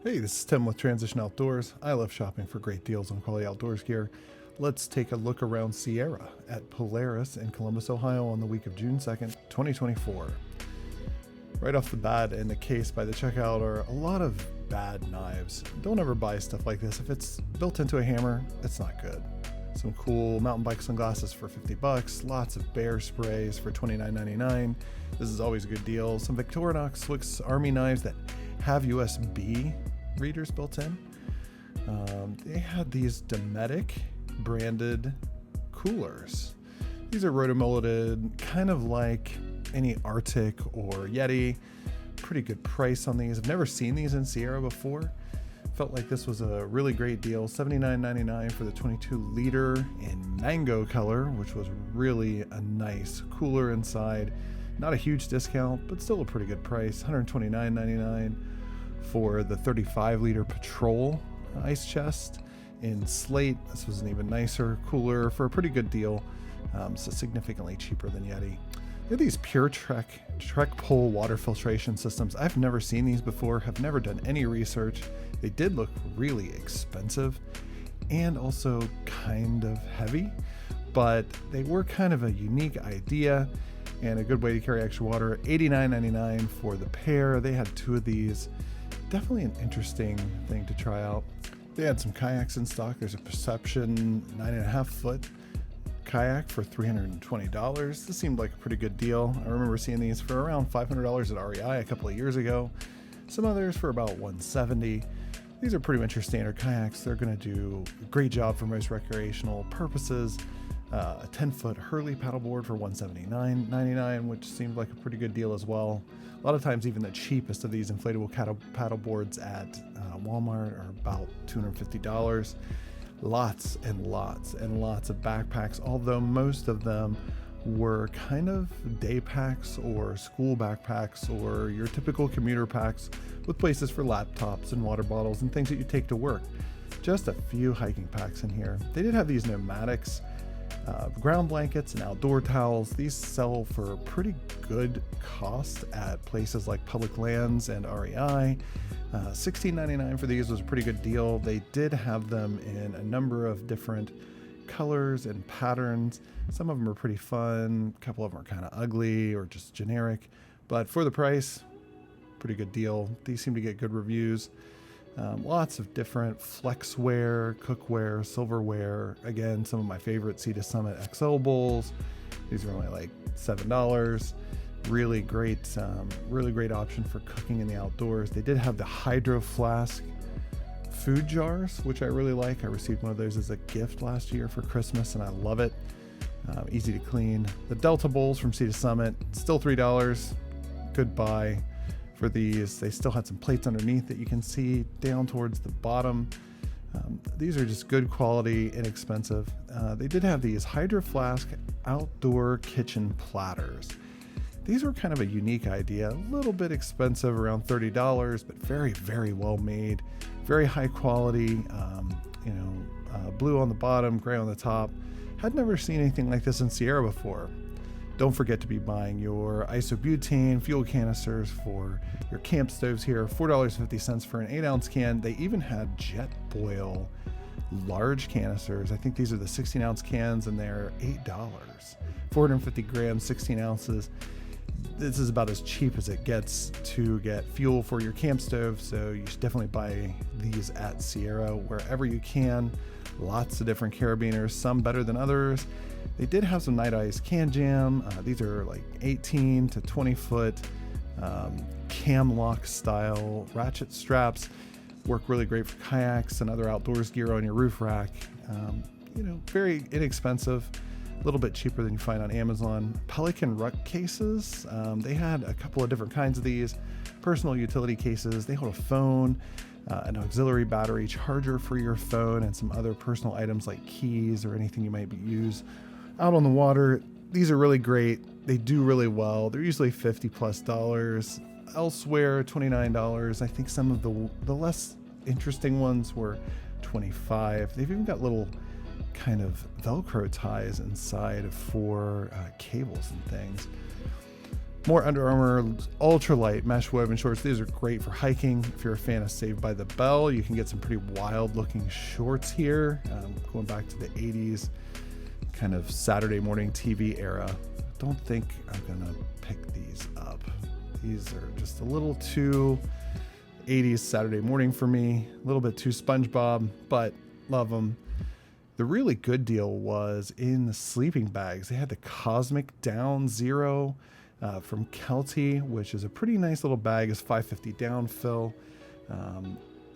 Hey, this is Tim with Transition Outdoors. I love shopping for great deals on quality outdoors gear. Let's take a look around Sierra at Polaris in Columbus, Ohio on the week of June 2nd, 2024. Right off the bat in the case by the checkout are a lot of bad knives. Don't ever buy stuff like this. If it's built into a hammer, it's not good. Some cool mountain bike sunglasses for 50 bucks, lots of bear sprays for $29.99. This is always a good deal. Some Victorinox Swiss Army knives that have USB readers built in. They had these Dometic branded coolers. These are rotomolded, kind of like any Arctic or Yeti. Pretty good price on these. I've never seen these in Sierra before. Felt like this was a really great deal. $79.99 for the 22 liter in mango color, which was really a nice cooler inside. Not a huge discount, but still a pretty good price. $129.99 for the 35 liter Patrol ice chest in slate. This was an even nicer cooler for a pretty good deal, so significantly cheaper than Yeti. They're these PureTrek Trek Pole water filtration systems. I've never seen these before, have never done any research. They did look really expensive and also kind of heavy, but they were kind of a unique idea and a good way to carry extra water. $89.99 for the pair. They had two of these. Definitely an interesting thing to try out. They had some kayaks in stock. There's a Perception 9.5 foot kayak for $320. This seemed like a pretty good deal. I remember seeing these for around $500 at REI a couple of years ago. Some others for about $170. These are pretty much your standard kayaks. They're going to do a great job for most recreational purposes. A 10-foot Hurley paddleboard for $179.99, which seemed like a pretty good deal as well. A lot of times even the cheapest of these inflatable paddleboards at Walmart are about $250. Lots and lots and lots of backpacks, although most of them were kind of day packs or school backpacks or your typical commuter packs with places for laptops and water bottles and things that you take to work. Just a few hiking packs in here. They did have these pneumatics, ground blankets and outdoor towels. These sell for a pretty good cost at places like Public Lands and REI. $16.99 for these was a pretty good deal. They did have them in a number of different colors and patterns. Some of them are pretty fun. A couple of them are kind of ugly or just generic, but for the price, pretty good deal. These seem to get good reviews. Lots of different flexware, cookware, silverware. Again, some of my favorite Sea to Summit XL bowls. These are only like $7. Really great option for cooking in the outdoors. They did have the Hydro Flask food jars, which I really like. I received one of those as a gift last year for Christmas, and I love it. Easy to clean. The Delta bowls from Sea to Summit, still $3. Good buy for these. They still had some plates underneath that you can see down towards the bottom. These are just good quality, inexpensive. They did have these Hydro Flask outdoor kitchen platters. These were kind of a unique idea, a little bit expensive, around $30, but very, very well made, very high quality. Blue on the bottom, gray on the top. Had never seen anything like this in Sierra before. Don't forget to be buying your isobutane fuel canisters for your camp stoves here. $4.50 for an 8-ounce can. They even had Jetboil large canisters. I think these are the 16-ounce cans, and they're $8. 450 grams, 16 ounces. This is about as cheap as it gets to get fuel for your camp stove, so you should definitely buy these at Sierra wherever you can. Lots of different carabiners, some better than others. They did have some Night Ice Can Jam. These are like 18 to 20 foot cam lock style ratchet straps. Work really great for kayaks and other outdoors gear on your roof rack. Very inexpensive. A little bit cheaper than you find on Amazon. Pelican ruck cases. They had a couple of different kinds of these. Personal utility cases. They hold a phone, an auxiliary battery charger for your phone, and some other personal items like keys or anything you might use out on the water. These are really great. They do really well. They're usually $50+ elsewhere, $29. I think some of the less interesting ones were $25. They've even got little kind of Velcro ties inside for cables and things. More Under Armour ultralight mesh woven shorts. These are great for hiking. If you're a fan of Saved by the Bell, you can get some pretty wild looking shorts here. Going back to the 80s kind of Saturday morning TV era. Don't think I'm gonna pick these up. These are just a little too 80s Saturday morning for me. A little bit too SpongeBob, but love them. The really good deal was in the sleeping bags. They had the Cosmic Down Zero from Kelty, which is a pretty nice little bag. It's $5.50 down fill.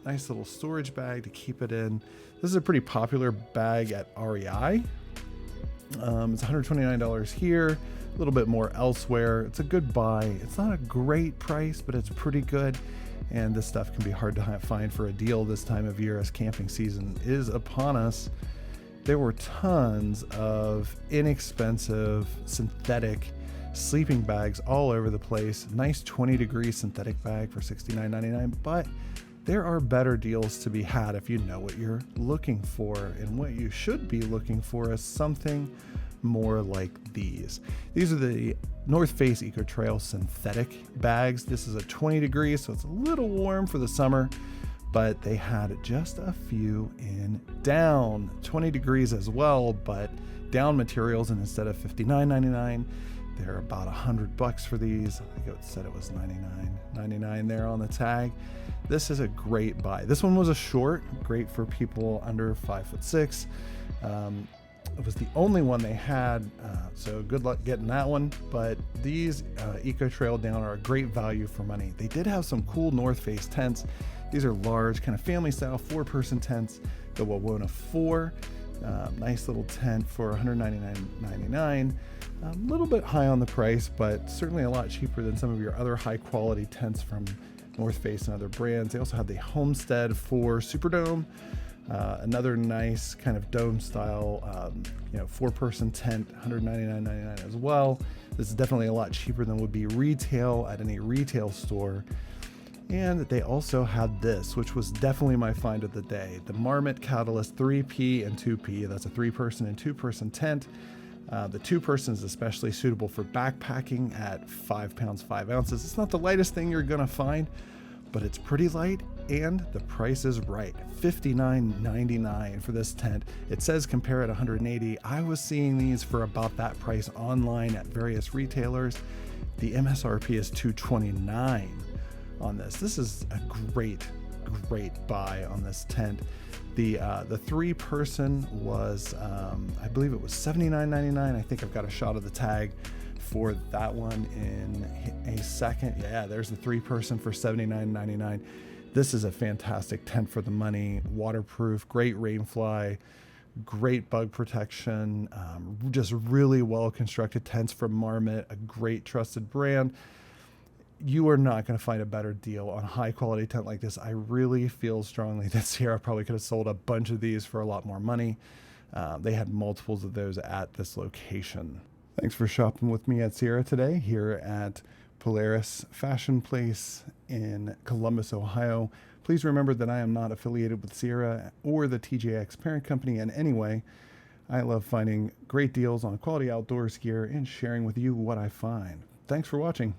Nice little storage bag to keep it in. This is a pretty popular bag at REI. It's $129 here, a little bit more elsewhere. It's a good buy. It's not a great price, but it's pretty good. And this stuff can be hard to find for a deal this time of year as camping season is upon us. There were tons of inexpensive synthetic sleeping bags all over the place. Nice 20-degree synthetic bag for $69.99, but there are better deals to be had if you know what you're looking for, and what you should be looking for is something more like these. These are the North Face Eco-Trail synthetic bags. This is a 20 degrees, so it's a little warm for the summer, but they had just a few in down 20 degrees as well, but down materials, and instead of $59.99, they're about $100 for these. I think it said it was $99.99 there on the tag. This is a great buy. This one was a short, great for people under 5'6". It was the only one they had, so good luck getting that one. But these Eco-Trail Down are a great value for money. They did have some cool North Face tents. These are large, kind of family style, 4-person tents. The Wawona 4, nice little tent for $199.99. A little bit high on the price, but certainly a lot cheaper than some of your other high quality tents from North Face and other brands. They also have the Homestead 4 Superdome, another nice kind of dome style, 4-person tent, $199.99 as well. This is definitely a lot cheaper than would be retail at any retail store. And they also had this, which was definitely my find of the day, the Marmot Catalyst 3P and 2P. That's a 3-person and 2-person tent. The 2-person is especially suitable for backpacking at 5 pounds 5 ounces. It's not the lightest thing you're gonna find, but it's pretty light, and the price is right. $59.99 for this tent. It says compare at $180. I was seeing these for about that price online at various retailers. The MSRP is $229 on this. This is a great buy on this tent. The 3-person was, I believe it was $79.99. I think I've got a shot of the tag for that one in a second. Yeah, there's the 3-person for $79.99. This is a fantastic tent for the money. Waterproof, great rainfly, great bug protection, just really well constructed tents from Marmot, a great trusted brand. You are not going to find a better deal on a high quality tent like this. I really feel strongly that Sierra probably could have sold a bunch of these for a lot more money. They had multiples of those at this location. Thanks for shopping with me at Sierra today here at Polaris Fashion Place in Columbus, Ohio. Please remember that I am not affiliated with Sierra or the TJX parent company in any way. I love finding great deals on quality outdoors gear and sharing with you what I find. Thanks for watching.